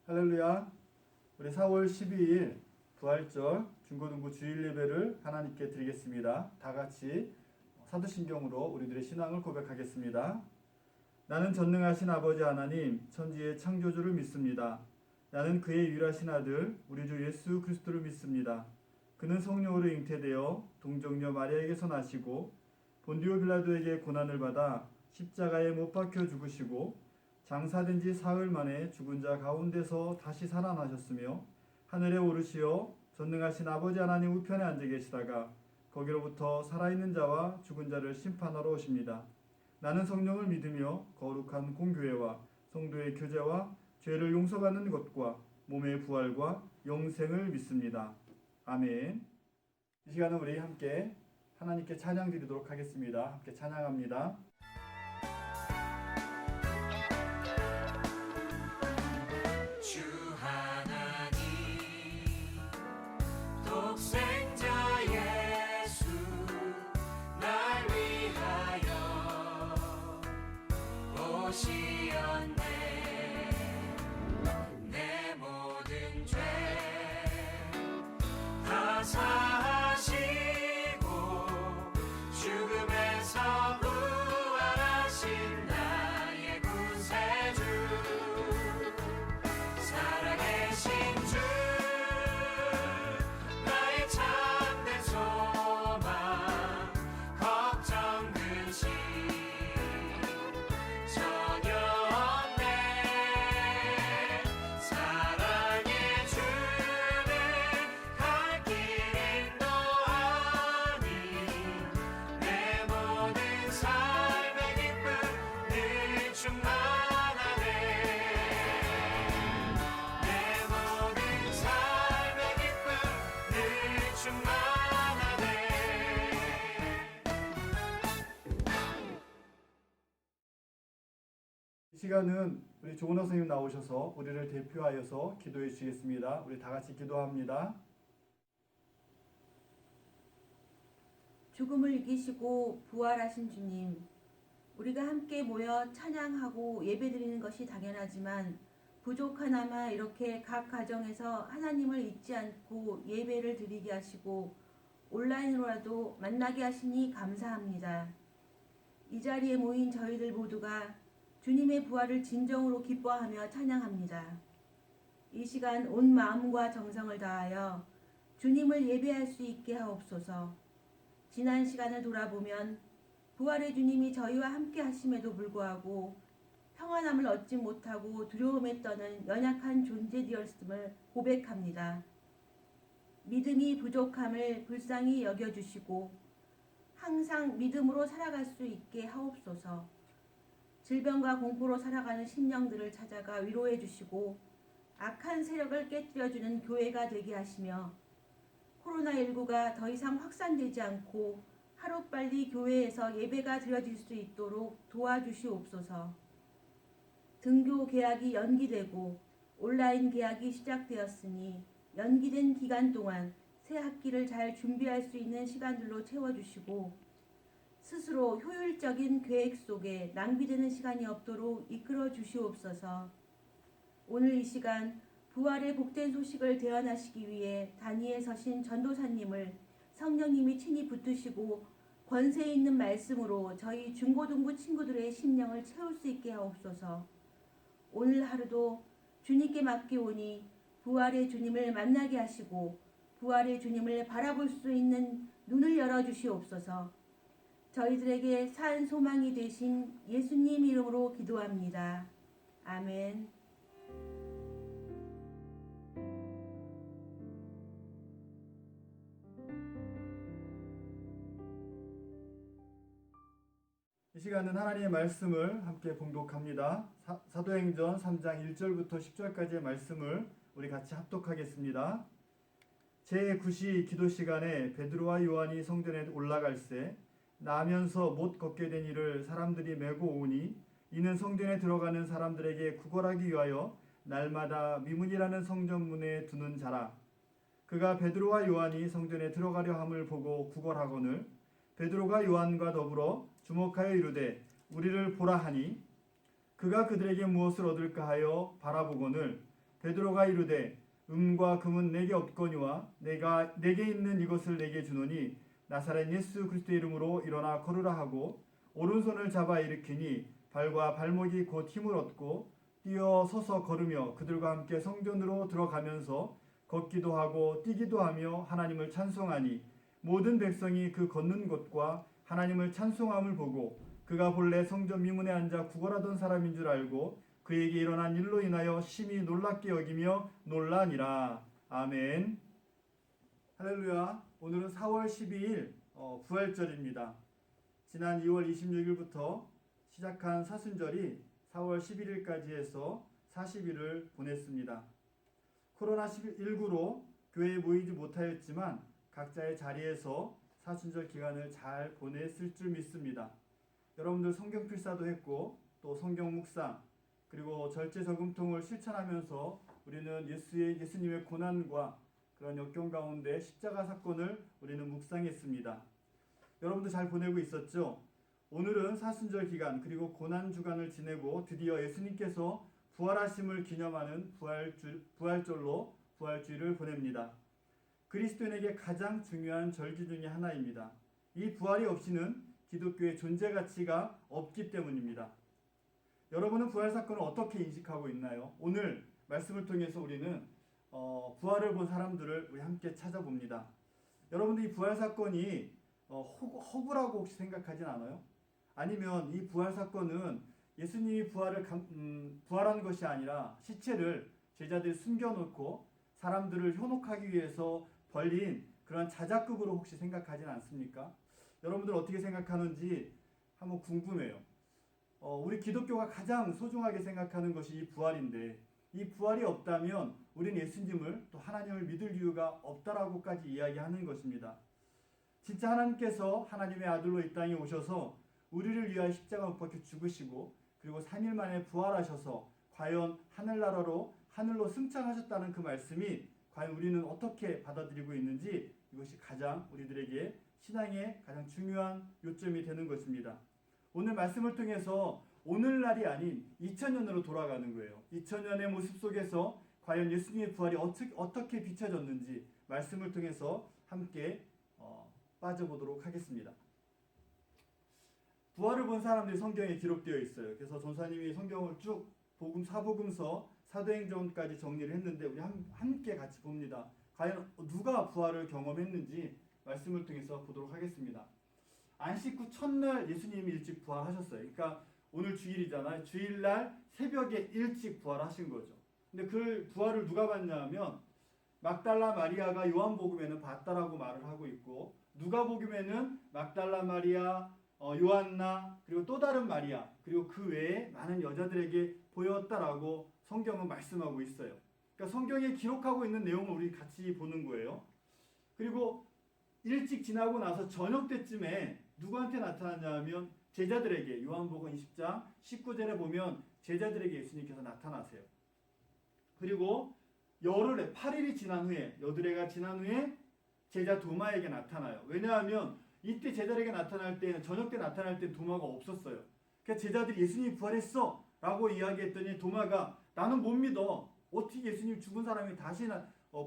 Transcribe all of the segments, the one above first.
할렐루야. 우리 4월 12일 부활절 중고등부 주일 예배를 하나님께 드리겠습니다. 다 같이 사도신경으로 우리들의 신앙을 고백하겠습니다. 나는 전능하신 아버지 하나님, 천지의 창조주를 믿습니다. 나는 그의 유일하신 아들, 우리 주 예수 그리스도를 믿습니다. 그는 성령으로 잉태되어 동정녀 마리아에게서 나시고 본디오 빌라도에게 고난을 받아 십자가에 못 박혀 죽으시고 장사된 지 사흘 만에 죽은 자 가운데서 다시 살아나셨으며 하늘에 오르시어 전능하신 아버지 하나님 우편에 앉아 계시다가 거기로부터 살아있는 자와 죽은 자를 심판하러 오십니다. 나는 성령을 믿으며 거룩한 공교회와 성도의 교제와 죄를 용서받는 것과 몸의 부활과 영생을 믿습니다. 아멘. 이 시간은 우리 함께 하나님께 찬양 드리도록 하겠습니다. 함께 찬양합니다. 이 시간은 우리 조은호 선생님 나오셔서 우리를 대표하여서 기도해 주시겠습니다. 우리 다 같이 기도합니다. 죽음을 이기시고 부활하신 주님, 우리가 함께 모여 찬양하고 예배드리는 것이 당연하지만 부족하나마 이렇게 각 가정에서 하나님을 잊지 않고 예배를 드리게 하시고 온라인으로라도 만나게 하시니 감사합니다. 이 자리에 모인 저희들 모두가 주님의 부활을 진정으로 기뻐하며 찬양합니다. 이 시간 온 마음과 정성을 다하여 주님을 예배할 수 있게 하옵소서. 지난 시간을 돌아보면 부활의 주님이 저희와 함께 하심에도 불구하고 평안함을 얻지 못하고 두려움에 떠는 연약한 존재 되었음을 고백합니다. 믿음이 부족함을 불쌍히 여겨주시고 항상 믿음으로 살아갈 수 있게 하옵소서. 질병과 공포로 살아가는 심령들을 찾아가 위로해 주시고 악한 세력을 깨뜨려주는 교회가 되게 하시며 코로나19가 더 이상 확산되지 않고 하루빨리 교회에서 예배가 드려질 수 있도록 도와주시옵소서. 등교 개학이 연기되고 온라인 개학이 시작되었으니 연기된 기간 동안 새 학기를 잘 준비할 수 있는 시간들로 채워주시고 스스로 효율적인 계획 속에 낭비되는 시간이 없도록 이끌어 주시옵소서. 오늘 이 시간 부활의 복된 소식을 대언하시기 위해 단위에 서신 전도사님을 성령님이 친히 붙드시고 권세 있는 말씀으로 저희 중고등부 친구들의 심령을 채울 수 있게 하옵소서. 오늘 하루도 주님께 맡기오니 부활의 주님을 만나게 하시고 부활의 주님을 바라볼 수 있는 눈을 열어주시옵소서. 저희들에게 산 소망이 되신 예수님 이름으로 기도합니다. 아멘. 이 시간은 하나님의 말씀을 함께 봉독합니다. 사도행전 3장 1절부터 10절까지의 말씀을 우리 같이 합독하겠습니다. 제9시 기도 시간에 베드로와 요한이 성전에 올라갈새 나면서 못 걷게 된 이를 사람들이 메고 오니 이는 성전에 들어가는 사람들에게 구걸하기 위하여 날마다 미문이라는 성전문에 두는 자라. 그가 베드로와 요한이 성전에 들어가려 함을 보고 구걸하거늘 베드로가 요한과 더불어 주목하여 이르되 우리를 보라 하니 그가 그들에게 무엇을 얻을까 하여 바라보거늘 베드로가 이르되 음과 금은 내게 없거니와 내게 있는 이것을 내게 주노니 나사렛 예수 그리스도의 이름으로 일어나 걸으라 하고 오른손을 잡아 일으키니 발과 발목이 곧 힘을 얻고 뛰어 서서 걸으며 그들과 함께 성전으로 들어가면서 걷기도 하고 뛰기도 하며 하나님을 찬송하니 모든 백성이 그 걷는 것과 하나님을 찬송함을 보고 그가 본래 성전 미문에 앉아 구걸하던 사람인 줄 알고 그에게 일어난 일로 인하여 심히 놀랍게 여기며 놀라니라. 아멘. 할렐루야. 오늘은 4월 12일 부활절입니다. 지난 2월 26일부터 시작한 사순절이 4월 11일까지 해서 40일을 보냈습니다. 코로나19로 교회에 모이지 못하였지만 각자의 자리에서 사순절 기간을 잘 보냈을 줄 믿습니다. 여러분들 성경 필사도 했고 또 성경 묵상 그리고 절제 저금통을 실천하면서 우리는 예수님의 고난과 그런 역경 가운데 십자가 사건을 우리는 묵상했습니다. 여러분들 잘 보내고 있었죠? 오늘은 사순절 기간 그리고 고난 주간을 지내고 드디어 예수님께서 부활하심을 기념하는 부활절로 부활주일을 보냅니다. 그리스도인에게 가장 중요한 절기 중의 하나입니다. 이 부활이 없이는 기독교의 존재 가치가 없기 때문입니다. 여러분은 부활 사건을 어떻게 인식하고 있나요? 오늘 말씀을 통해서 우리는 부활을 본 사람들을 우리 함께 찾아봅니다. 여러분들 이 부활 사건이 허구라고 혹시 생각하진 않아요? 아니면 이 부활 사건은 예수님이 부활한 것이 아니라 시체를 제자들이 숨겨놓고 사람들을 현혹하기 위해서 벌린 그런 자작극으로 혹시 생각하진 않습니까? 여러분들 어떻게 생각하는지 한번 궁금해요. 우리 기독교가 가장 소중하게 생각하는 것이 이 부활인데 이 부활이 없다면 우리는 예수님을 또 하나님을 믿을 이유가 없다라고까지 이야기하는 것입니다. 진짜 하나님께서 하나님의 아들로 이 땅에 오셔서 우리를 위하여 십자가 못 박혀 죽으시고 그리고 3일 만에 부활하셔서 과연 하늘로 승천하셨다는 그 말씀이 과연 우리는 어떻게 받아들이고 있는지 이것이 가장 우리들에게 신앙의 가장 중요한 요점이 되는 것입니다. 오늘 말씀을 통해서 오늘날이 아닌 2000년으로 돌아가는 거예요. 2000년의 모습 속에서 과연 예수님의 부활이 어떻게 비춰졌는지 말씀을 통해서 함께 빠져보도록 하겠습니다. 부활을 본 사람들이 성경에 기록되어 있어요. 그래서 전사님이 성경을 쭉 사복음서, 사도행전까지 정리를 했는데 우리 함께 같이 봅니다. 과연 누가 부활을 경험했는지 말씀을 통해서 보도록 하겠습니다. 안식 후 첫날 예수님이 일찍 부활하셨어요. 그러니까 오늘 주일이잖아요. 주일날 새벽에 일찍 부활하신 거죠. 근데 그 부활을 누가 봤냐면 막달라 마리아가 요한복음에는 봤다라고 말을 하고 있고 누가복음에는 막달라 마리아, 요한나 그리고 또 다른 마리아 그리고 그 외에 많은 여자들에게 보였다라고 성경은 말씀하고 있어요. 그러니까 성경에 기록하고 있는 내용을 우리 같이 보는 거예요. 그리고 일찍 지나고 나서 저녁 때쯤에 누구한테 나타났냐면 제자들에게 요한복음 20장 19절에 보면 제자들에게 예수님께서 나타나세요. 그리고 열흘에 8일이 지난 후에 여드레가 지난 후에 제자 도마에게 나타나요. 왜냐하면 이때 제자들에게 나타날 때는 저녁 때 나타날 때 도마가 없었어요. 그러니까 제자들이 예수님이 부활했어 라고 이야기했더니 도마가 나는 못 믿어. 어떻게 예수님 죽은 사람이 다시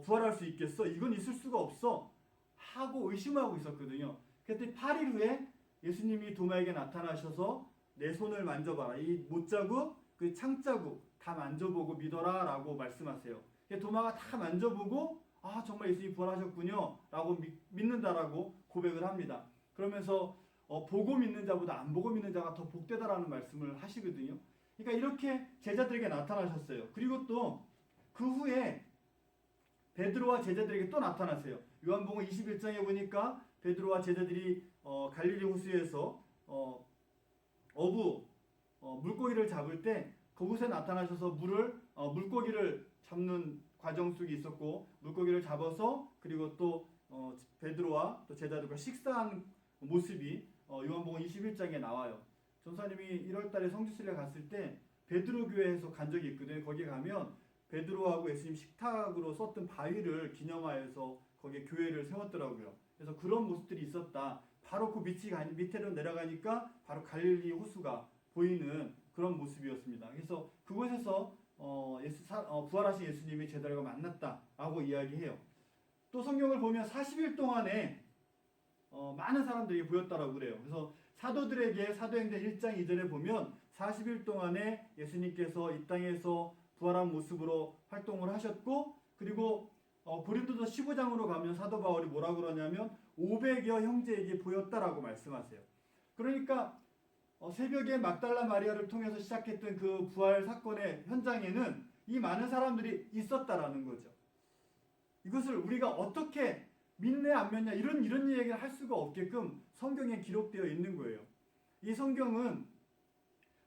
부활할 수 있겠어? 이건 있을 수가 없어. 하고 의심하고 있었거든요. 그때 8일 후에 예수님이 도마에게 나타나셔서 내 손을 만져봐라. 이 못자국, 그 창자국 다 만져보고 믿어라 라고 말씀하세요. 도마가 다 만져보고 정말 예수님이 부활하셨군요 라고 믿는다라고 고백을 합니다. 그러면서 보고 믿는 자보다 안 보고 믿는 자가 더 복되다라는 말씀을 하시거든요. 그러니까 이렇게 제자들에게 나타나셨어요. 그리고 또 그 후에 베드로와 제자들에게 또 나타나세요. 요한복음 21장에 보니까 베드로와 제자들이 갈릴리 호수에서 물고기를 잡을 때 그곳에 나타나셔서 물고기를 잡는 과정 속에 있었고 물고기를 잡아서 그리고 또 베드로와 또 제자들과 식사한 모습이 요한복음 21장에 나와요. 전사님이 1월달에 성지순례 갔을 때 베드로 교회에서 간 적이 있거든요. 거기 가면 베드로하고 예수님 식탁으로 썼던 바위를 기념하여서 거기에 교회를 세웠더라고요. 그래서 그런 모습들이 있었다. 바로 그 밑으로 내려가니까 바로 갈릴리 호수가 보이는 그런 모습이었습니다. 그래서 그곳에서 부활하신 예수님이 제자들과 만났다라고 이야기해요. 또 성경을 보면 40일 동안에 많은 사람들이 보였다라고 그래요. 그래서 사도들에게 사도행전 1장 2절에 보면 40일 동안에 예수님께서 이 땅에서 부활한 모습으로 활동을 하셨고, 그리고 고린도서 15장으로 가면 사도 바울이 뭐라고 그러냐면 500여 형제에게 보였다라고 말씀하세요. 그러니까 새벽에 막달라 마리아를 통해서 시작했던 그 부활 사건의 현장에는 이 많은 사람들이 있었다라는 거죠. 이것을 우리가 어떻게 믿네 안 믿냐 이런 얘기를 할 수가 없게끔 성경에 기록되어 있는 거예요. 이 성경은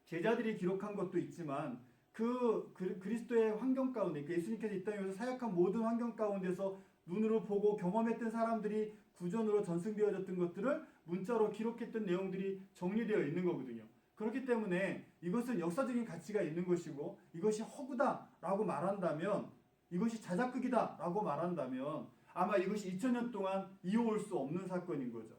제자들이 기록한 것도 있지만 그리스도의 환경 가운데, 예수님께서 이 땅에서 사역한 모든 환경 가운데서 눈으로 보고 경험했던 사람들이 구전으로 전승되어졌던 것들을 문자로 기록했던 내용들이 정리되어 있는 거거든요. 그렇기 때문에 이것은 역사적인 가치가 있는 것이고, 이것이 허구다라고 말한다면, 이것이 자작극이다라고 말한다면 아마 이것이 2000년 동안 이어올 수 없는 사건인 거죠.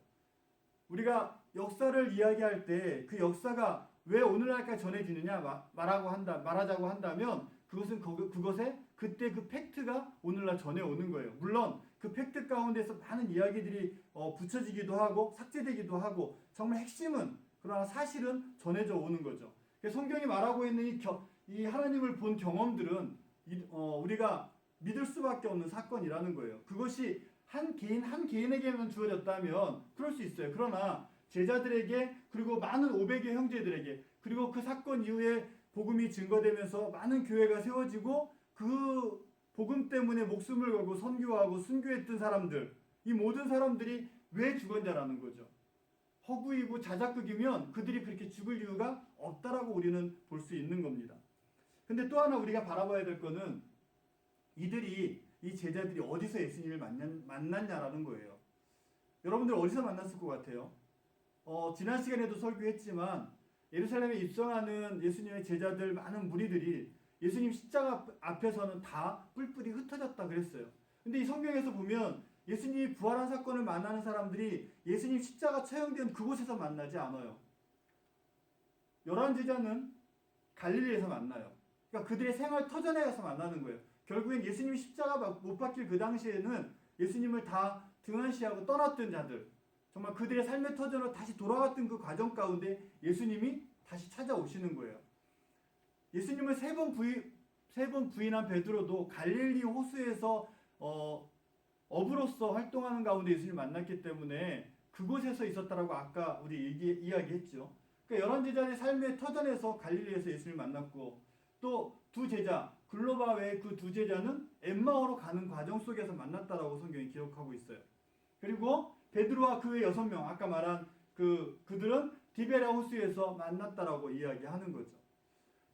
우리가 역사를 이야기할 때 그 역사가 왜 오늘날까지 전해지느냐 말하자고 한다면 그것은 그것에 그때 그 팩트가 오늘날 전해오는 거예요. 물론 그 팩트 가운데서 많은 이야기들이 붙여지기도 하고 삭제되기도 하고, 정말 핵심은, 그러나 사실은 전해져 오는 거죠. 성경이 말하고 있는 이 하나님을 본 경험들은 우리가 믿을 수밖에 없는 사건이라는 거예요. 그것이 한 개인에게만 주어졌다면 그럴 수 있어요. 그러나 제자들에게, 그리고 많은 500여 형제들에게, 그리고 그 사건 이후에 복음이 증거되면서 많은 교회가 세워지고 그 복음 때문에 목숨을 걸고 선교하고 순교했던 사람들, 이 모든 사람들이 왜 죽었냐라는 거죠. 허구이고 자작극이면 그들이 그렇게 죽을 이유가 없다라고 우리는 볼 수 있는 겁니다. 근데 또 하나 우리가 바라봐야 될 거는 이 제자들이 어디서 예수님을 만났냐라는 거예요. 여러분들 어디서 만났을 것 같아요? 지난 시간에도 설교했지만 예루살렘에 입성하는 예수님의 제자들, 많은 무리들이 예수님 십자가 앞에서는 다 뿔뿔이 흩어졌다 그랬어요. 근데 이 성경에서 보면 예수님이 부활한 사건을 만나는 사람들이 예수님 십자가 처형된 그곳에서 만나지 않아요. 11제자는 갈릴리에서 만나요. 그러니까 그들의 생활 터전에 가서 만나는 거예요. 결국엔 예수님이 십자가 못 박힐 그 당시에는 예수님을 다 등한시하고 떠났던 자들, 정말 그들의 삶의 터전으로 다시 돌아갔던 그 과정 가운데 예수님이 다시 찾아오시는 거예요. 예수님을 세 번 부인한 베드로도 갈릴리 호수에서 어부로서 활동하는 가운데 예수님을 만났기 때문에 그곳에서 있었다라고 아까 우리 이야기했죠. 그러니까 11제자의 삶의 터전에서 갈릴리에서 예수님을 만났고, 또 두 제자, 글로바 외의 그 두 제자는 엠마오로 가는 과정 속에서 만났다라고 성경이 기록하고 있어요. 그리고 베드로와 그 외 6명, 아까 말한 그들은 디베랴 호수에서 만났다라고 이야기하는 거죠.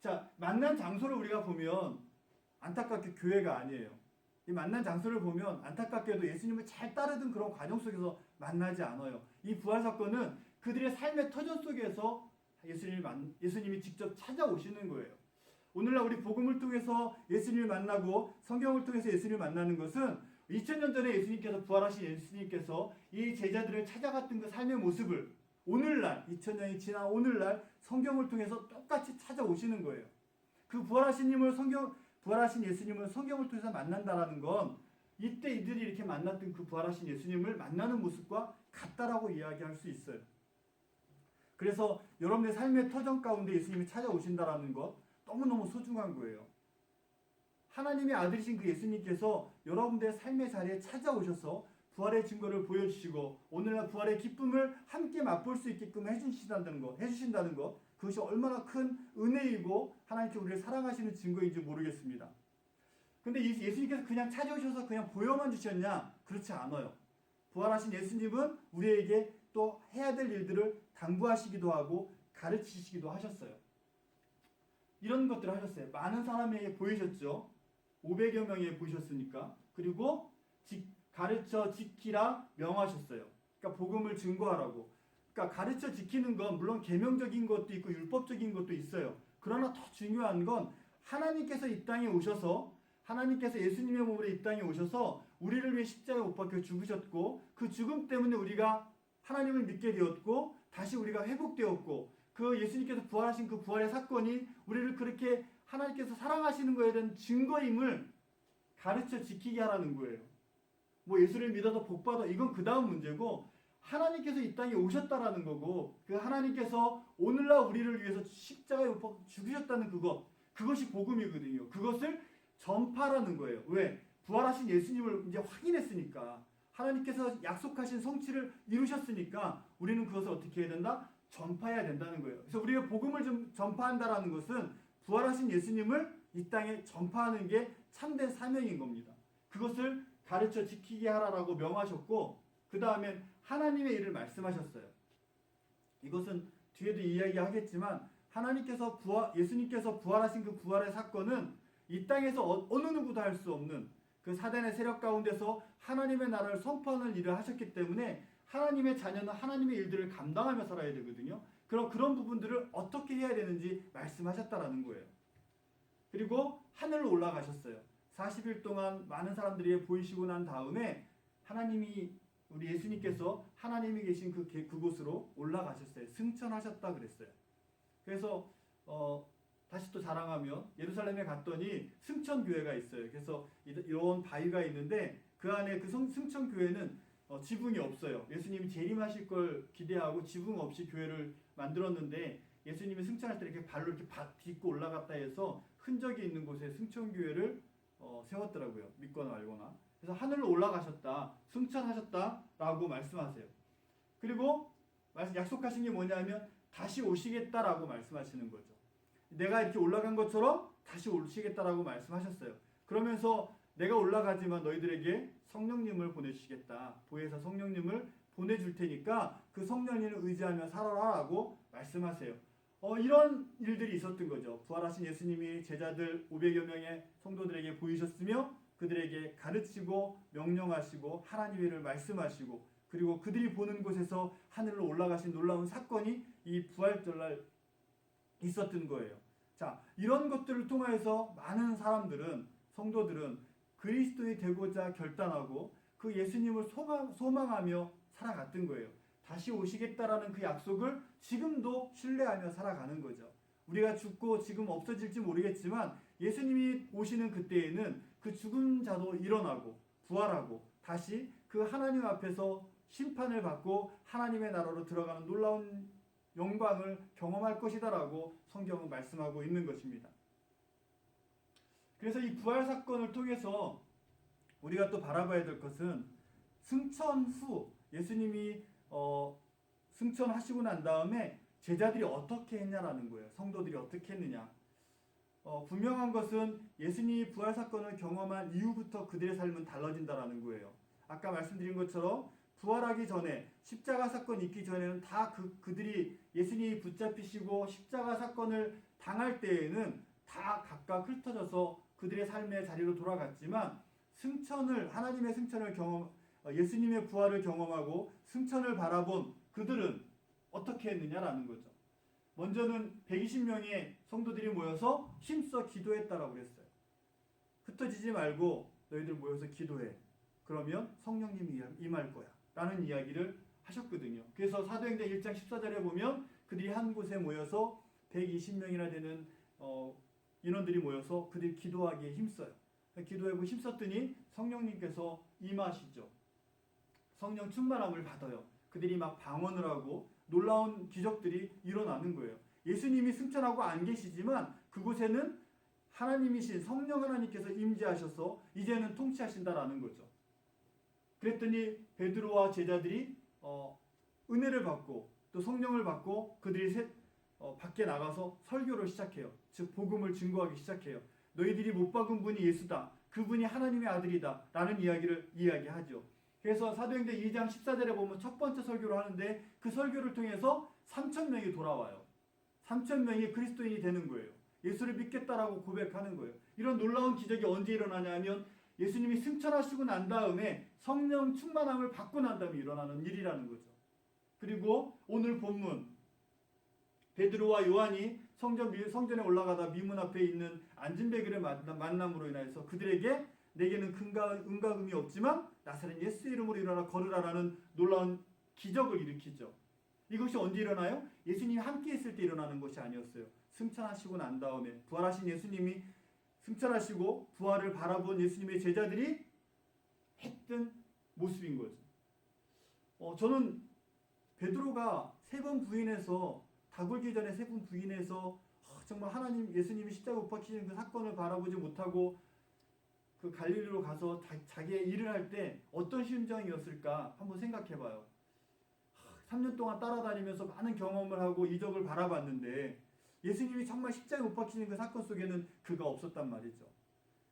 자, 만난 장소를 우리가 보면 안타깝게 교회가 아니에요. 이 만난 장소를 보면 안타깝게도 예수님을 잘 따르던 그런 과정 속에서 만나지 않아요. 이 부활 사건은 그들의 삶의 터전 속에서 예수님이 직접 찾아오시는 거예요. 오늘날 우리 복음을 통해서 예수님을 만나고 성경을 통해서 예수님을 만나는 것은 2000년 전에 예수님께서, 부활하신 예수님께서 이 제자들을 찾아갔던 그 삶의 모습을 오늘날, 2000년이 지난 오늘날 성경을 통해서 똑같이 찾아오시는 거예요. 그 부활하신 예수님을 성경을 통해서 만난다라는 건 이때 이들이 이렇게 만났던 그 부활하신 예수님을 만나는 모습과 같다라고 이야기할 수 있어요. 그래서 여러분의 삶의 터전 가운데 예수님이 찾아오신다라는 것 너무너무 소중한 거예요. 하나님의 아들이신 그 예수님께서 여러분들의 삶의 자리에 찾아오셔서 부활의 증거를 보여주시고 오늘날 부활의 기쁨을 함께 맛볼 수 있게끔 해주신다는 것, 그것이 얼마나 큰 은혜이고 하나님께 우리를 사랑하시는 증거인지 모르겠습니다. 근데 예수님께서 그냥 찾아오셔서 그냥 보여만 주셨냐? 그렇지 않아요. 부활하신 예수님은 우리에게 또 해야 될 일들을 당부하시기도 하고 가르치시기도 하셨어요. 이런 것들을 하셨어요. 많은 사람에게 보이셨죠. 500여 명에게 보이셨으니까. 그리고 가르쳐 지키라 명하셨어요. 그러니까 복음을 증거하라고. 그러니까 가르쳐 지키는 건 물론 계명적인 것도 있고 율법적인 것도 있어요. 그러나 더 중요한 건 하나님께서 이 땅에 오셔서, 하나님께서 예수님의 몸으로 이 땅에 오셔서 우리를 위해 십자가에 못 박혀 죽으셨고, 그 죽음 때문에 우리가 하나님을 믿게 되었고, 다시 우리가 회복되었고, 그 예수님께서 부활하신 그 부활의 사건이 우리를 그렇게 하나님께서 사랑하시는 거에 대한 증거임을 가르쳐 지키게 하라는 거예요. 뭐 예수를 믿어서 복받아 이건 그 다음 문제고, 하나님께서 이 땅에 오셨다라는 거고, 그 하나님께서 오늘날 우리를 위해서 십자가에 못 박혀 죽으셨다는 그것이 복음이거든요. 그것을 전파라는 거예요. 왜? 부활하신 예수님을 이제 확인했으니까, 하나님께서 약속하신 성취를 이루셨으니까 우리는 그것을 어떻게 해야 된다? 전파해야 된다는 거예요. 그래서 우리가 복음을 좀 전파한다라는 것은 부활하신 예수님을 이 땅에 전파하는 게 참된 사명인 겁니다. 그것을 가르쳐 지키게 하라라고 명하셨고, 그 다음엔 하나님의 일을 말씀하셨어요. 이것은 뒤에도 이야기하겠지만, 하나님께서 예수님께서 부활하신 그 부활의 사건은 이 땅에서 어느 누구도 할 수 없는 그 사단의 세력 가운데서 하나님의 나라를 선포하는 일을 하셨기 때문에, 하나님의 자녀는 하나님의 일들을 감당하며 살아야 되거든요. 그런 부분들을 어떻게 해야 되는지 말씀하셨다라는 거예요. 그리고 하늘로 올라가셨어요. 40일 동안 많은 사람들에게 보이시고 난 다음에 우리 예수님께서 하나님이 계신 그곳으로 올라가셨어요. 승천하셨다 그랬어요. 그래서 다시 또 자랑하면, 예루살렘에 갔더니 승천교회가 있어요. 그래서 이런 바위가 있는데 그 안에 그 승천교회는 지붕이 없어요. 예수님이 재림하실 걸 기대하고 지붕 없이 교회를 만들었는데, 예수님이 승천할 때 이렇게 발로 이렇게 딛고 올라갔다 해서 흔적이 있는 곳에 승천교회를 세웠더라고요. 믿거나 말거나. 그래서 하늘로 올라가셨다, 승천하셨다라고 말씀하세요. 그리고 약속하신 게 뭐냐면 다시 오시겠다라고 말씀하시는 거죠. 내가 이렇게 올라간 것처럼 다시 오시겠다라고 말씀하셨어요. 그러면서 내가 올라가지만 너희들에게 성령님을 보내주시겠다. 보혜사 성령님을 보내줄 테니까 그 성령님을 의지하며 살아라라고 말씀하세요. 이런 일들이 있었던 거죠. 부활하신 예수님이 제자들 500여 명의 성도들에게 보이셨으며, 그들에게 가르치고 명령하시고 하나님의 일을 말씀하시고, 그리고 그들이 보는 곳에서 하늘로 올라가신 놀라운 사건이 이 부활절날 있었던 거예요. 자, 이런 것들을 통해서 많은 사람들은, 성도들은 그리스도인이 되고자 결단하고 그 예수님을 소망하며 살아갔던 거예요. 다시 오시겠다라는 그 약속을 지금도 신뢰하며 살아가는 거죠. 우리가 죽고 지금 없어질지 모르겠지만, 예수님이 오시는 그때에는 그 죽은 자도 일어나고 부활하고 다시 그 하나님 앞에서 심판을 받고 하나님의 나라로 들어가는 놀라운 영광을 경험할 것이다라고 성경은 말씀하고 있는 것입니다. 그래서 이 부활 사건을 통해서 우리가 또 바라봐야 될 것은, 승천 후 예수님이 승천하시고 난 다음에 제자들이 어떻게 했냐라는 거예요. 성도들이 어떻게 했느냐. 분명한 것은 예수님이 부활 사건을 경험한 이후부터 그들의 삶은 달라진다라는 거예요. 아까 말씀드린 것처럼 부활하기 전에, 십자가 사건 있기 전에는 다 그들이 예수님이 붙잡히시고 십자가 사건을 당할 때에는 다 각각 흩어져서 그들의 삶의 자리로 돌아갔지만, 하나님의 승천을 예수님의 부활을 경험하고 승천을 바라본 그들은 어떻게 했느냐라는 거죠. 먼저는 120명의 성도들이 모여서 힘써 기도했다라고 그랬어요. 흩어지지 말고 너희들 모여서 기도해. 그러면 성령님이 임할 거야. 라는 이야기를 하셨거든요. 그래서 사도행전 1장 14절에 보면 그들이 한 곳에 모여서 120명이나 되는 인원들이 모여서 그들이 기도하기에 힘써요. 기도하고 힘썼더니 성령님께서 임하시죠. 성령 충만함을 받아요. 그들이 막 방언을 하고 놀라운 기적들이 일어나는 거예요. 예수님이 승천하고 안 계시지만 그곳에는 하나님이신 성령 하나님께서 임재하셔서 이제는 통치하신다라는 거죠. 그랬더니 베드로와 제자들이 은혜를 받고 또 성령을 받고 그들이 밖에 나가서 설교를 시작해요. 즉 복음을 증거하기 시작해요. 너희들이 못 박은 분이 예수다. 그분이 하나님의 아들이다. 라는 이야기를 이야기하죠. 그래서 사도행전 2장 14절에 보면 첫 번째 설교를 하는데, 그 설교를 통해서 3,000명이 돌아와요. 3,000명이 그리스도인이 되는 거예요. 예수를 믿겠다라고 고백하는 거예요. 이런 놀라운 기적이 언제 일어나냐면 예수님이 승천하시고 난 다음에 성령 충만함을 받고 난 다음에 일어나는 일이라는 거죠. 그리고 오늘 본문 베드로와 요한이 성전에 올라가다 미문 앞에 있는 안진뱅이를 만남으로 인해서 그들에게 내게는 은과 금이 없지만 나사렛 예수 이름으로 일어나 걸으라라는 놀라운 기적을 일으키죠. 이것이 언제 일어나요? 예수님이 함께 있을 때 일어나는 것이 아니었어요. 승천하시고 난 다음에 부활하신 예수님이 승천하시고 부활을 바라본 예수님의 제자들이 했던 모습인 거죠. 저는 베드로가 3번 부인해서 다굴기 전에 3번 부인해서 정말 하나님 예수님이 십자가 못 박히는 그 사건을 바라보지 못하고 그 갈릴리로 가서 자기의 일을 할 때 어떤 심정이었을까 한번 생각해봐요. 3년 동안 따라다니면서 많은 경험을 하고 이적을 바라봤는데 예수님이 정말 십자가에 못 박히는 그 사건 속에는 그가 없었단 말이죠.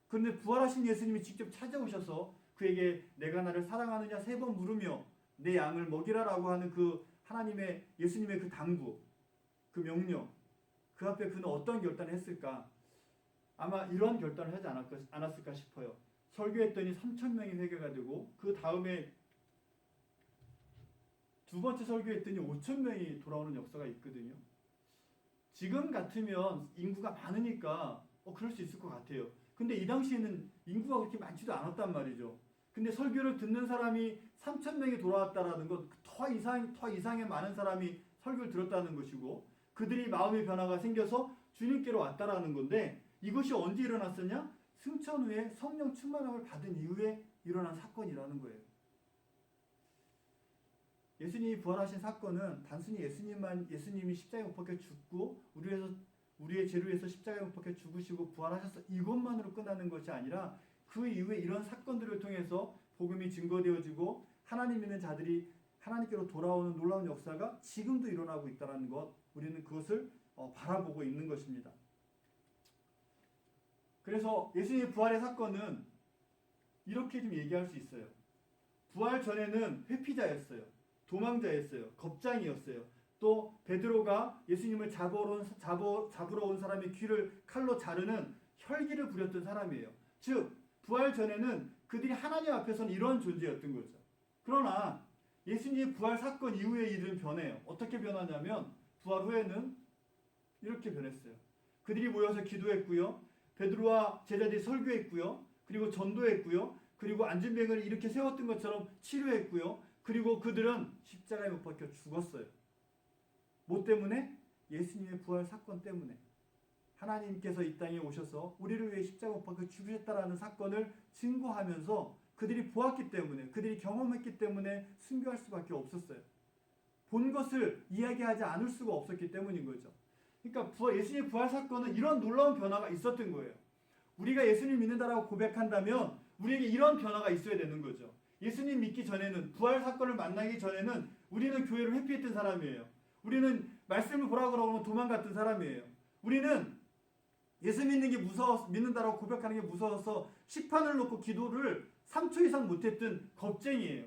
그런데 부활하신 예수님이 직접 찾아오셔서 그에게 내가 나를 사랑하느냐 3번 물으며 내 양을 먹이라라고 하는 그 하나님의 예수님의 그 당부, 그 명령, 그 앞에 그는 어떤 결단을 했을까? 아마 이런 결단을 하지 않았을까 싶어요. 설교했더니 3,000명이 회개가 되고 그 다음에 두 번째 설교했더니 5,000명이 돌아오는 역사가 있거든요. 지금 같으면 인구가 많으니까 그럴 수 있을 것 같아요. 근데 이 당시에는 인구가 그렇게 많지도 않았단 말이죠. 근데 설교를 듣는 사람이 3,000명이 돌아왔다라는 것, 더 이상의 많은 사람이 설교를 들었다는 것이고 그들이 마음의 변화가 생겨서 주님께로 왔다라는 건데 이것이 언제 일어났었냐? 승천 후에 성령 충만함을 받은 이후에 일어난 사건이라는 거예요. 예수님이 부활하신 사건은 단순히 예수님이 십자가에 못 박혀 죽고 우리의 죄를 위해서 십자가에 못 박혀 죽으시고 부활하셔서 이것만으로 끝나는 것이 아니라 그 이후에 이런 사건들을 통해서 복음이 증거되어지고 하나님 믿는 자들이 하나님께로 돌아오는 놀라운 역사가 지금도 일어나고 있다는 것, 우리는 그것을 바라보고 있는 것입니다. 그래서 예수님의 부활의 사건은 이렇게 좀 얘기할 수 있어요. 부활 전에는 회피자였어요. 도망자였어요. 겁장이었어요. 또 베드로가 예수님을 잡으러 온 사람의 귀를 칼로 자르는 혈기를 부렸던 사람이에요. 즉 부활 전에는 그들이 하나님 앞에서는 이런 존재였던 거죠. 그러나 예수님의 부활 사건 이후에 이들은 변해요. 어떻게 변하냐면 부활 후에는 이렇게 변했어요. 그들이 모여서 기도했고요. 베드로와 제자들이 설교했고요. 그리고 전도했고요. 그리고 안진뱅이를 이렇게 세웠던 것처럼 치료했고요. 그리고 그들은 십자가에 못 박혀 죽었어요. 뭐 때문에? 예수님의 부활 사건 때문에. 하나님께서 이 땅에 오셔서 우리를 위해 십자가에 못 박혀 죽으셨다라는 사건을 증거하면서 그들이 보았기 때문에, 그들이 경험했기 때문에 순교할 수밖에 없었어요. 본 것을 이야기하지 않을 수가 없었기 때문인 거죠. 그러니까 예수님의 부활 사건은 이런 놀라운 변화가 있었던 거예요. 우리가 예수님 믿는다라고 고백한다면 우리에게 이런 변화가 있어야 되는 거죠. 예수님 믿기 전에는, 부활 사건을 만나기 전에는 우리는 교회를 회피했던 사람이에요. 우리는 말씀을 보라고 그러면 도망갔던 사람이에요. 우리는 예수 믿는다라고 고백하는 게 무서워서 시판을 놓고 기도를 3초 이상 못했던 겁쟁이에요.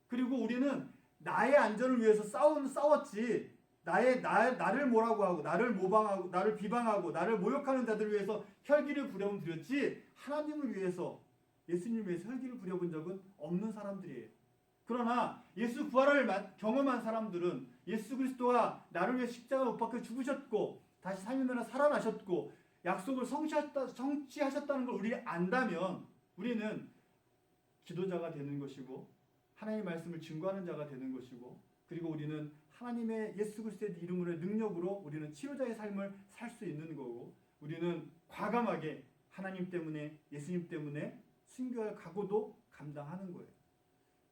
그리고 우리는 나의 안전을 위해서 싸웠지, 나를 뭐라고 하고, 나를 모방하고, 나를 비방하고, 나를 모욕하는 자들을 위해서 혈기를 부렸지, 하나님을 위해서, 예수님을 위해서 혈기를 부려본 적은 없는 사람들이에요. 그러나 예수 부활을 경험한 사람들은 예수 그리스도가 나를 위해 십자가 못 박혀 죽으셨고 다시 3일 만에 살아나셨고 약속을 성취하셨다는 걸 우리가 안다면 우리는 기도자가 되는 것이고 하나님의 말씀을 증거하는 자가 되는 것이고 그리고 우리는 하나님의 예수 그리스도의 이름으로의 능력으로 우리는 치료자의 삶을 살 수 있는 거고 우리는 과감하게 하나님 때문에 예수님 때문에 순교할 각오도 감당하는 거예요.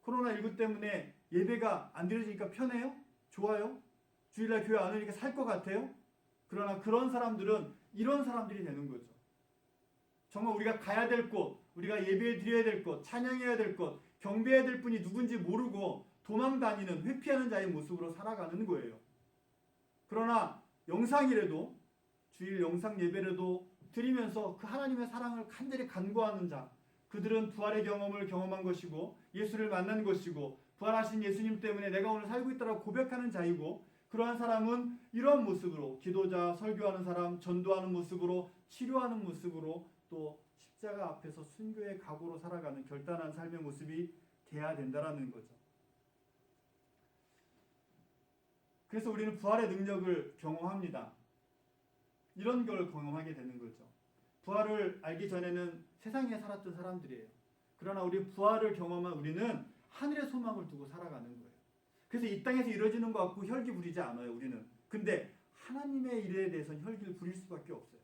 코로나19 때문에 예배가 안 드려지니까 편해요? 좋아요? 주일날 교회 안 오니까 살 것 같아요? 그러나 그런 사람들은 이런 사람들이 되는 거죠. 정말 우리가 가야 될 곳, 우리가 예배 드려야 될 곳, 찬양해야 될 곳, 경배해야 될 분이 누군지 모르고 도망다니는, 회피하는 자의 모습으로 살아가는 거예요. 그러나 영상이라도, 주일 영상 예배라도 드리면서 그 하나님의 사랑을 간절히 간구하는 자, 그들은 부활의 경험을 경험한 것이고 예수를 만난 것이고 부활하신 예수님 때문에 내가 오늘 살고 있다고 고백하는 자이고 그러한 사람은 이런 모습으로 기도자, 설교하는 사람, 전도하는 모습으로 치료하는 모습으로 또 십자가 앞에서 순교의 각오로 살아가는 결단한 삶의 모습이 돼야 된다는 거죠. 그래서 우리는 부활의 능력을 경험합니다. 이런 걸 경험하게 되는 거죠. 부활을 알기 전에는 세상에 살았던 사람들이에요. 그러나 우리 부활을 경험한 우리는 하늘의 소망을 두고 살아가는 거예요. 그래서 이 땅에서 이루어지는 것 같고 혈기 부리지 않아요, 우리는. 근데 하나님의 일에 대해서는 혈기를 부릴 수밖에 없어요.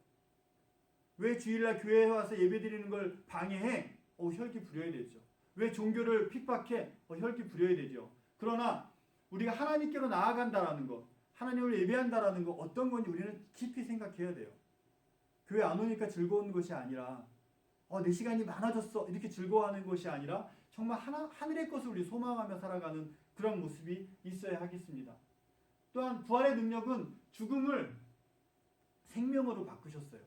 왜 주일날 교회에 와서 예배드리는 걸 방해해? 혈기 부려야 되죠. 왜 종교를 핍박해? 혈기 부려야 되죠. 그러나 우리가 하나님께로 나아간다라는 것, 하나님을 예배한다라는 것, 어떤 건지 우리는 깊이 생각해야 돼요. 교회 안 오니까 즐거운 것이 아니라 내 시간이 많아졌어 이렇게 즐거워하는 것이 아니라 정말 하늘의 것을 우리 소망하며 살아가는 그런 모습이 있어야 하겠습니다. 또한 부활의 능력은 죽음을 생명으로 바꾸셨어요.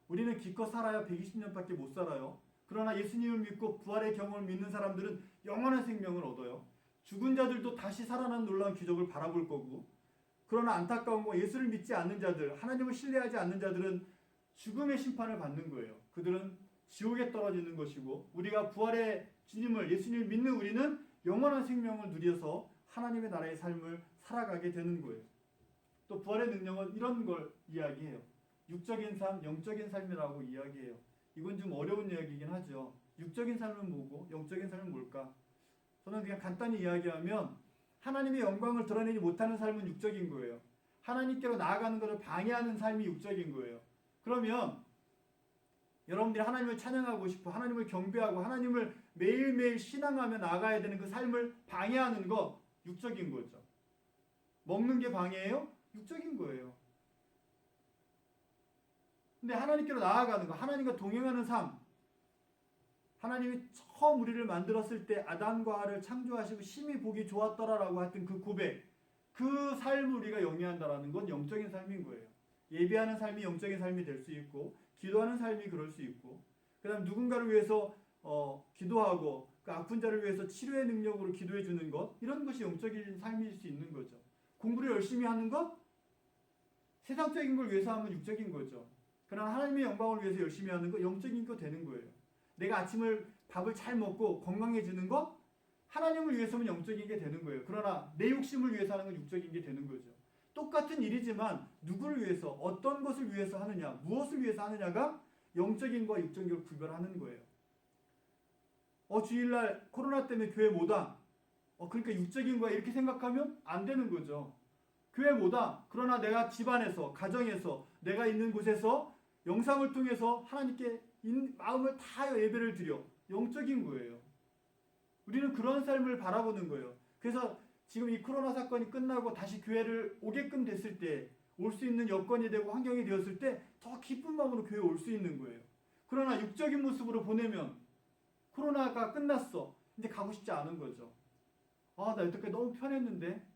우리는 기껏 살아야 120년밖에 못 살아요. 그러나 예수님을 믿고 부활의 경험을 믿는 사람들은 영원한 생명을 얻어요. 죽은 자들도 다시 살아나는 놀라운 기적을 바라볼 거고, 그러나 안타까운 건 예수를 믿지 않는 자들, 하나님을 신뢰하지 않는 자들은 죽음의 심판을 받는 거예요. 그들은 지옥에 떨어지는 것이고, 우리가 부활의 주님을, 예수님을 믿는 우리는 영원한 생명을 누려서 하나님의 나라의 삶을 살아가게 되는 거예요. 또 부활의 능력은 이런 걸 이야기해요. 육적인 삶, 영적인 삶이라고 이야기해요. 이건 좀 어려운 이야기이긴 하죠. 육적인 삶은 뭐고 영적인 삶은 뭘까? 저는 그냥 간단히 이야기하면 하나님의 영광을 드러내지 못하는 삶은 육적인 거예요. 하나님께로 나아가는 것을 방해하는 삶이 육적인 거예요. 그러면 여러분들이 하나님을 찬양하고 싶어, 하나님을 경배하고 하나님을 매일매일 신앙하며 나아가야 되는 그 삶을 방해하는 것, 육적인 거죠. 먹는 게 방해예요? 육적인 거예요. 근데 하나님께로 나아가는 거, 하나님과 동행하는 삶, 하나님이 처음 우리를 만들었을 때 아담과 하와를 창조하시고 심히 보기 좋았더라라고 했던 그 고백, 그 삶을 우리가 영위한다라는 건 영적인 삶인 거예요. 예배하는 삶이 영적인 삶이 될 수 있고, 기도하는 삶이 그럴 수 있고, 그 다음 누군가를 위해서 기도하고 그 아픈 자를 위해서 치료의 능력으로 기도해 주는 것, 이런 것이 영적인 삶일 수 있는 거죠. 공부를 열심히 하는 것, 세상적인 걸 위해서 하면 육적인 거죠. 그러나 하나님의 영광을 위해서 열심히 하는 거, 영적인 거 되는 거예요. 내가 아침을 밥을 잘 먹고 건강해지는 거, 하나님을 위해서는 영적인 게 되는 거예요. 그러나 내 욕심을 위해서 하는 건 육적인 게 되는 거죠. 똑같은 일이지만 누구를 위해서, 어떤 것을 위해서 하느냐, 무엇을 위해서 하느냐가 영적인 것과 육적인 걸 구별하는 거예요. 주일날 코로나 때문에 교회 못 와. 그러니까 육적인 거야 이렇게 생각하면 안 되는 거죠. 교회 못 와. 그러나 내가 집안에서, 가정에서, 내가 있는 곳에서 영상을 통해서 하나님께 마음을 다하여 예배를 드려. 영적인 거예요. 우리는 그런 삶을 바라보는 거예요. 그래서 지금 이 코로나 사건이 끝나고 다시 교회를 오게끔 됐을 때, 올 수 있는 여건이 되고 환경이 되었을 때 더 기쁜 마음으로 교회에 올 수 있는 거예요. 그러나 육적인 모습으로 보내면 코로나가 끝났어. 이제 가고 싶지 않은 거죠. 나 여태까지 너무 편했는데,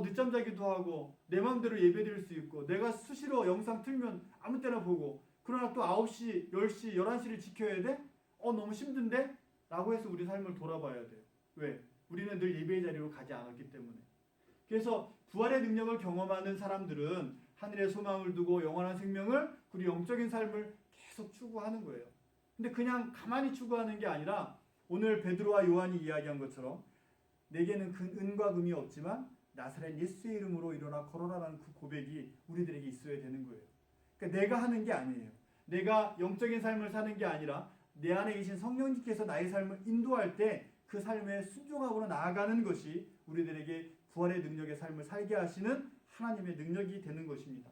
늦잠 자기도 하고 내 마음대로 예배드릴 수 있고, 내가 수시로 영상 틀면 아무 때나 보고, 그러나 또 9시, 10시, 11시를 지켜야 돼? 너무 힘든데? 라고 해서 우리 삶을 돌아봐야 돼요. 왜? 우리는 늘 예배의 자리로 가지 않았기 때문에. 그래서 부활의 능력을 경험하는 사람들은 하늘의 소망을 두고 영원한 생명을, 그리고 영적인 삶을 계속 추구하는 거예요. 근데 그냥 가만히 추구하는 게 아니라 오늘 베드로와 요한이 이야기한 것처럼 내게는 은과 금이 없지만 나사렛 예수의 이름으로 일어나 걸어라라는 그 고백이 우리들에게 있어야 되는 거예요. 그러니까 내가 하는 게 아니에요. 내가 영적인 삶을 사는 게 아니라 내 안에 계신 성령님께서 나의 삶을 인도할 때 그 삶에 순종하고 나아가는 것이 우리들에게 부활의 능력의 삶을 살게 하시는 하나님의 능력이 되는 것입니다.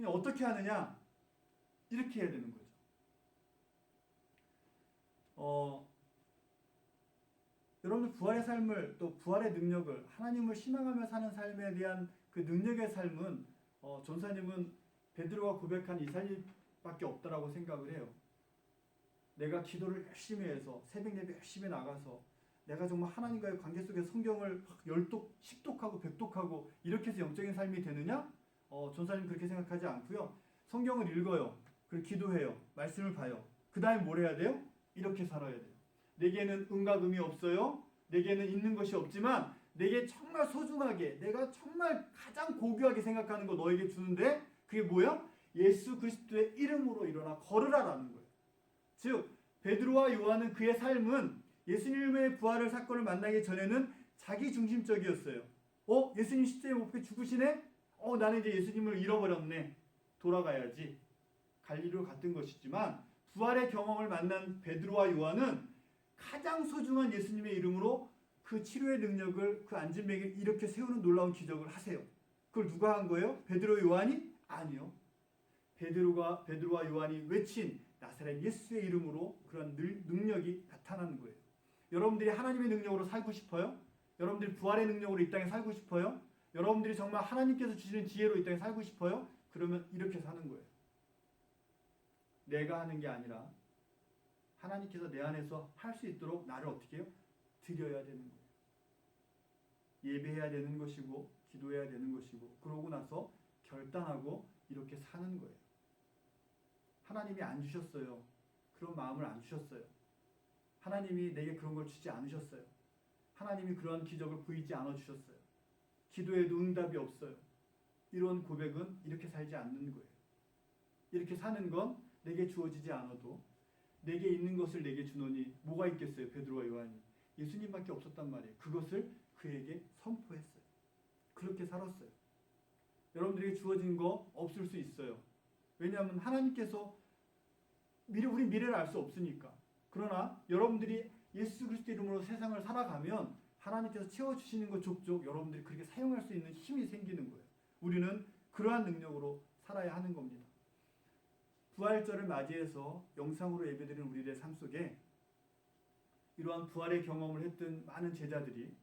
어떻게 하느냐? 이렇게 해야 되는 거죠. 여러분들 부활의 삶을, 또 부활의 능력을, 하나님을 신앙하며 사는 삶에 대한 그 능력의 삶은 전사님은 베드로가 고백한 이 삶밖에 없다라고 생각을 해요. 내가 기도를 열심히 해서 새벽 예배 열심히 나가서 내가 정말 하나님과의 관계 속에 성경을 10독, 10독하고 100독하고 이렇게 해서 영적인 삶이 되느냐? 전사님 그렇게 생각하지 않고요. 성경을 읽어요. 그리고 기도해요. 말씀을 봐요. 그 다음에 뭘 해야 돼요? 이렇게 살아야 돼요. 내게는 은과 금이 없어요. 내게는 있는 것이 없지만 내게 정말 소중하게, 내가 정말 가장 고귀하게 생각하는 거 너에게 주는데 그게 뭐야? 예수 그리스도의 이름으로 일어나 걸으라라는 거예요. 즉 베드로와 요한은 그의 삶은 예수님의 부활을 사건을 만나기 전에는 자기 중심적이었어요. 예수님 십자가에 못 박혀 죽으시네? 나는 이제 예수님을 잃어버렸네. 돌아가야지. 갈릴리로 갔던 것이지만 부활의 경험을 만난 베드로와 요한은 가장 소중한 예수님의 이름으로 그 치료의 능력을 그 안진뱅이를 이렇게 세우는 놀라운 기적을 하세요. 그걸 누가 한 거예요? 베드로 요한이? 아니요. 베드로와 요한이 외친 나사렛 예수의 이름으로 그런 능력이 나타나는 거예요. 여러분들이 하나님의 능력으로 살고 싶어요? 여러분들이 부활의 능력으로 이 땅에 살고 싶어요? 여러분들이 정말 하나님께서 주시는 지혜로 이 땅에 살고 싶어요? 그러면 이렇게 사는 거예요. 내가 하는 게 아니라 하나님께서 내 안에서 할 수 있도록 나를 어떻게 해요? 드려야 되는 거예요. 예배해야 되는 것이고 기도해야 되는 것이고 그러고 나서 결단하고 이렇게 사는 거예요. 하나님이 안 주셨어요. 그런 마음을 안 주셨어요. 하나님이 내게 그런 걸 주지 않으셨어요. 하나님이 그러한 기적을 보이지 않아 주셨어요. 기도에도 응답이 없어요. 이런 고백은 이렇게 살지 않는 거예요. 이렇게 사는 건 내게 주어지지 않아도 내게 있는 것을 내게 주노니 뭐가 있겠어요? 베드로와 요한이 예수님밖에 없었단 말이에요. 그것을 그에게 선포했어요. 그렇게 살았어요. 여러분들에게 주어진 거 없을 수 있어요. 왜냐하면 하나님께서 우리 미래를 알 수 없으니까. 그러나 여러분들이 예수 그리스도 이름으로 세상을 살아가면 하나님께서 채워주시는 것 족족 여러분들이 그렇게 사용할 수 있는 힘이 생기는 거예요. 우리는 그러한 능력으로 살아야 하는 겁니다. 부활절을 맞이해서 영상으로 예배드리는 우리들의 삶 속에 이러한 부활의 경험을 했던 많은 제자들이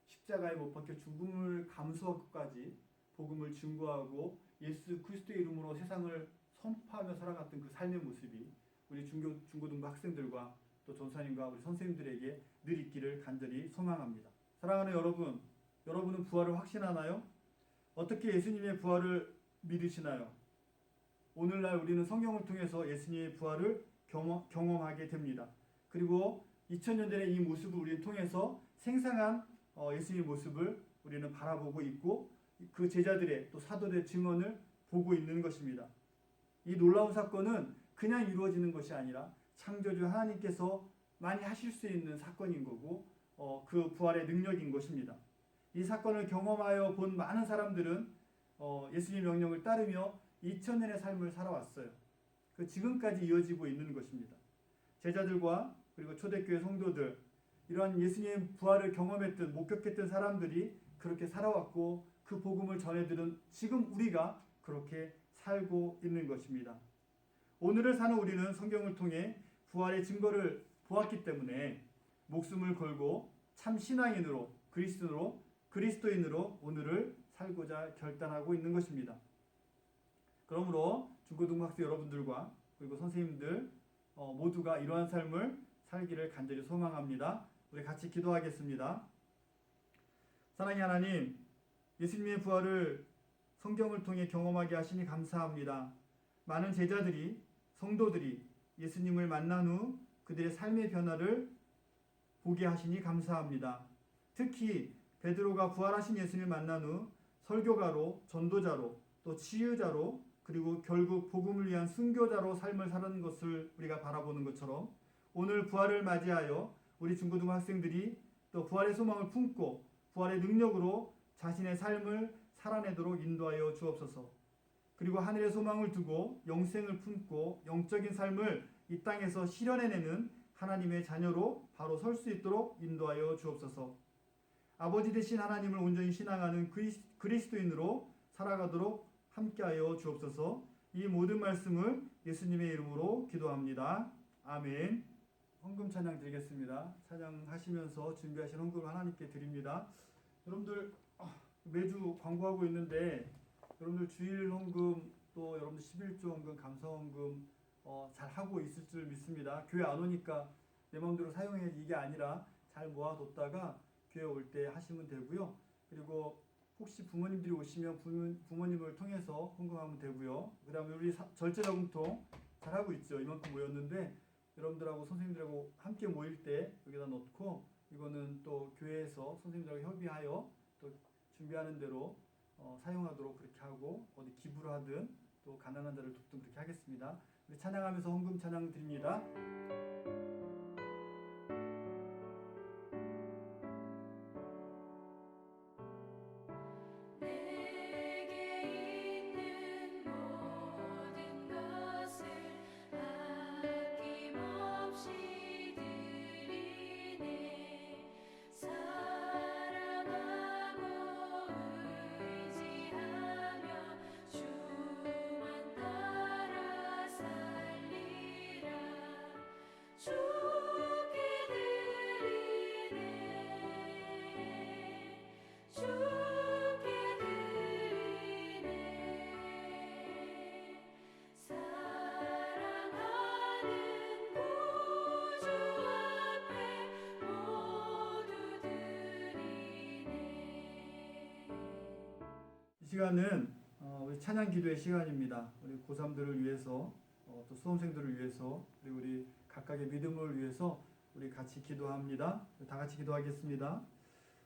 십자가에 못 박혀 죽음을 감수하고까지 복음을 증거하고 예수 그리스도의 이름으로 세상을 선포하며 살아갔던 그 삶의 모습이 우리 중고등부 학생들과 또 전사님과 우리 선생님들에게 늘 있기를 간절히 소망합니다. 사랑하는 여러분, 여러분은 부활을 확신하나요? 어떻게 예수님의 부활을 믿으시나요? 오늘날 우리는 성경을 통해서 예수님의 부활을 경험하게 됩니다. 그리고 2000년 전의 이 모습을 우리는 통해서 생생한 예수님의 모습을 우리는 바라보고 있고 그 제자들의 또 사도들의 증언을 보고 있는 것입니다. 이 놀라운 사건은 그냥 이루어지는 것이 아니라 창조주 하나님께서 많이 하실 수 있는 사건인 거고 그 부활의 능력인 것입니다. 이 사건을 경험하여 본 많은 사람들은 예수님의 명령을 따르며 2000년의 삶을 살아왔어요. 그 지금까지 이어지고 있는 것입니다. 제자들과 그리고 초대교회 성도들 이러한 예수님의 부활을 경험했던 목격했던 사람들이 그렇게 살아왔고 그 복음을 전해들은 지금 우리가 그렇게 살고 있는 것입니다. 오늘을 사는 우리는 성경을 통해 부활의 증거를 보았기 때문에 목숨을 걸고 참 신앙인으로 그리스도인으로 오늘을 살고자 결단하고 있는 것입니다. 그러므로 중고등부 학생 여러분들과 그리고 선생님들 모두가 이러한 삶을 살기를 간절히 소망합니다. 우리 같이 기도하겠습니다. 사랑의 하나님, 예수님의 부활을 성경을 통해 경험하게 하시니 감사합니다. 많은 제자들이 성도들이 예수님을 만난 후 그들의 삶의 변화를 보게 하시니 감사합니다. 특히 베드로가 부활하신 예수님을 만난 후 설교가로, 전도자로, 또 치유자로, 그리고 결국 복음을 위한 순교자로 삶을 사는 것을 우리가 바라보는 것처럼 오늘 부활을 맞이하여 우리 중고등부 학생들이 또 부활의 소망을 품고 부활의 능력으로 자신의 삶을 살아내도록 인도하여 주옵소서. 그리고 하늘의 소망을 두고 영생을 품고 영적인 삶을 이 땅에서 실현해내는 하나님의 자녀로 바로 설 수 있도록 인도하여 주옵소서. 아버지 되신 하나님을 온전히 신앙하는 그리스도인으로 살아가도록 함께하여 주옵소서. 이 모든 말씀을 예수님의 이름으로 기도합니다. 아멘. 헌금 찬양 드리겠습니다. 찬양하시면서 준비하신 헌금을 하나님께 드립니다. 여러분들 매주 광고하고 있는데 여러분들 주일 헌금 또 여러분들 11조 헌금, 감사 헌금 잘 하고 있을 줄 믿습니다. 교회 안 오니까 내 마음대로 사용해 이게 아니라 잘 모아뒀다가 교회 올 때 하시면 되고요. 그리고 혹시 부모님들이 오시면 부모님을 통해서 헌금하면 되고요. 그 다음에 우리 절제저금통 잘 하고 있죠. 이만큼 모였는데 여러분들하고 선생님들하고 함께 모일 때 여기다 넣고 이거는 또 교회에서 선생님들하고 협의하여 또 준비하는 대로 사용하도록 그렇게 하고 어디 기부를 하든 또 가난한 자를 돕든 그렇게 하겠습니다. 우리 찬양하면서 헌금 찬양 드립니다. 아낌없이 드리네 시간은 우리 찬양 기도의 시간입니다. 우리 고3들을 위해서 또 수험생들을 위해서 그리고 우리 각각의 믿음을 위해서 우리 같이 기도합니다. 다 같이 기도하겠습니다.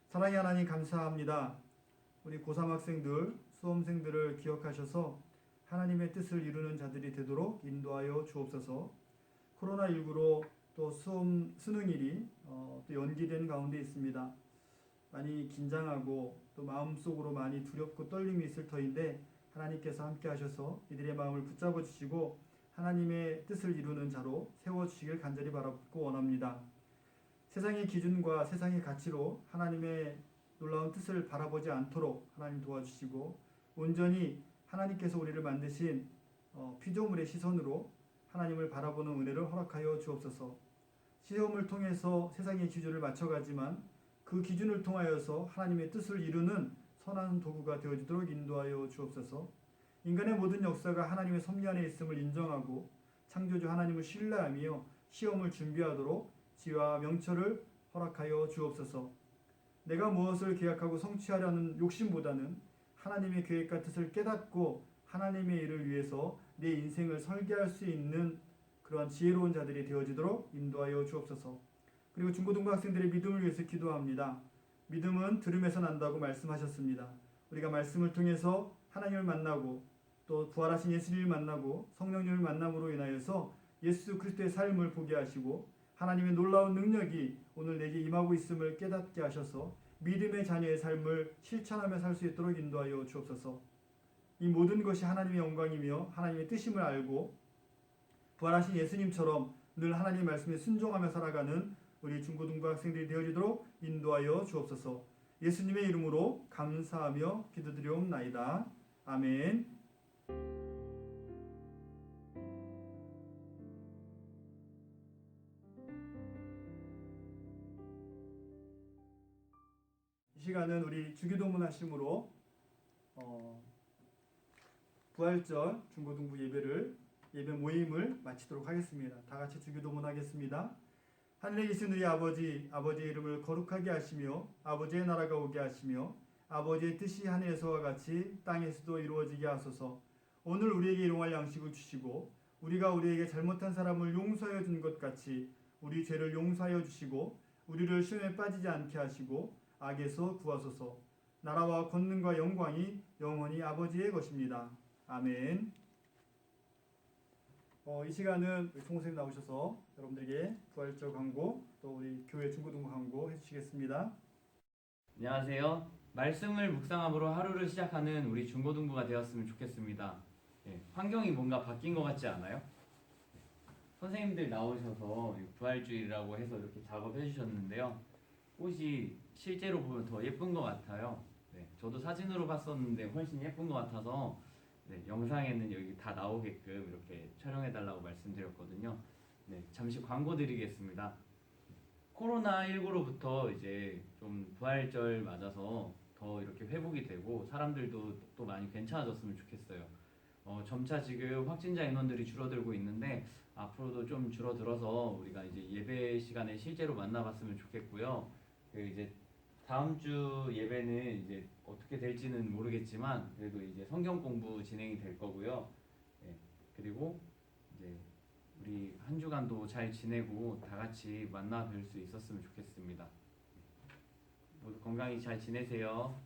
사랑의 하나님 감사합니다. 우리 고3 학생들, 수험생들을 기억하셔서 하나님의 뜻을 이루는 자들이 되도록 인도하여 주옵소서. 코로나19로 또 수능일이 또 연기된 가운데 있습니다. 많이 긴장하고 또 마음속으로 많이 두렵고 떨림이 있을 터인데 하나님께서 함께 하셔서 이들의 마음을 붙잡아 주시고 하나님의 뜻을 이루는 자로 세워주시길 간절히 바라고 원합니다. 세상의 기준과 세상의 가치로 하나님의 놀라운 뜻을 바라보지 않도록 하나님 도와주시고 온전히 하나님께서 우리를 만드신 피조물의 시선으로 하나님을 바라보는 은혜를 허락하여 주옵소서. 시험을 통해서 세상의 기준을 맞춰가지만 그 기준을 통하여서 하나님의 뜻을 이루는 선한 도구가 되어지도록 인도하여 주옵소서. 인간의 모든 역사가 하나님의 섭리 안에 있음을 인정하고 창조주 하나님을 신뢰하며 시험을 준비하도록 지혜와 명철을 허락하여 주옵소서. 내가 무엇을 계약하고 성취하려는 욕심보다는 하나님의 계획과 뜻을 깨닫고 하나님의 일을 위해서 내 인생을 설계할 수 있는 그러한 지혜로운 자들이 되어지도록 인도하여 주옵소서. 그리고 중고등부 학생들의 믿음을 위해서 기도합니다. 믿음은 들음에서 난다고 말씀하셨습니다. 우리가 말씀을 통해서 하나님을 만나고 또 부활하신 예수님을 만나고 성령님을 만남으로 인하여서 예수 그리스도의 삶을 보게 하시고 하나님의 놀라운 능력이 오늘 내게 임하고 있음을 깨닫게 하셔서 믿음의 자녀의 삶을 실천하며 살 수 있도록 인도하여 주옵소서. 이 모든 것이 하나님의 영광이며 하나님의 뜻임을 알고 부활하신 예수님처럼 늘 하나님의 말씀에 순종하며 살아가는 우리 중고등부 학생들이 되어지도록 인도하여 주옵소서. 예수님의 이름으로 감사하며 기도드리옵나이다. 아멘. 이 시간은 우리 주기도문 하심으로 부활절 중고등부 예배 모임을 마치도록 하겠습니다. 다 같이 주기도문 하겠습니다. 하늘에 계신 우리 아버지, 아버지의 이름을 거룩하게 하시며 아버지의 나라가 오게 하시며 아버지의 뜻이 하늘에서와 같이 땅에서도 이루어지게 하소서. 오늘 우리에게 일용할 양식을 주시고 우리가 우리에게 잘못한 사람을 용서하여 준 것 같이 우리 죄를 용서하여 주시고 우리를 시험에 빠지지 않게 하시고 악에서 구하소서. 나라와 권능과 영광이 영원히 아버지의 것입니다. 아멘. 이 시간은 우리 총선생님 나오셔서 여러분들에게 부활절 광고 또 우리 교회 중고등부 광고 해주시겠습니다. 안녕하세요. 말씀을 묵상함으로 하루를 시작하는 우리 중고등부가 되었으면 좋겠습니다. 환경이 뭔가 바뀐 것 같지 않아요? 선생님들 나오셔서 부활주일이라고 해서 이렇게 작업해 주셨는데요. 꽃이 실제로 보면 더 예쁜 것 같아요. 저도 사진으로 봤었는데 훨씬 예쁜 것 같아서 영상에는 여기 다 나오게끔 이렇게 촬영해달라고 말씀드렸거든요. 잠시 광고 드리겠습니다. 코로나19로부터 이제 좀 부활절 맞아서 더 이렇게 회복이 되고 사람들도 또 많이 괜찮아졌으면 좋겠어요. 점차 지금 확진자 인원들이 줄어들고 있는데 앞으로도 좀 줄어들어서 우리가 이제 예배 시간에 실제로 만나봤으면 좋겠고요. 이제 다음 주 예배는 이제 어떻게 될지는 모르겠지만 그래도 이제 성경 공부 진행이 될 거고요. 그리고 이제 우리 한 주간도 잘 지내고 다 같이 만나 뵐 수 있었으면 좋겠습니다. 모두 건강히 잘 지내세요.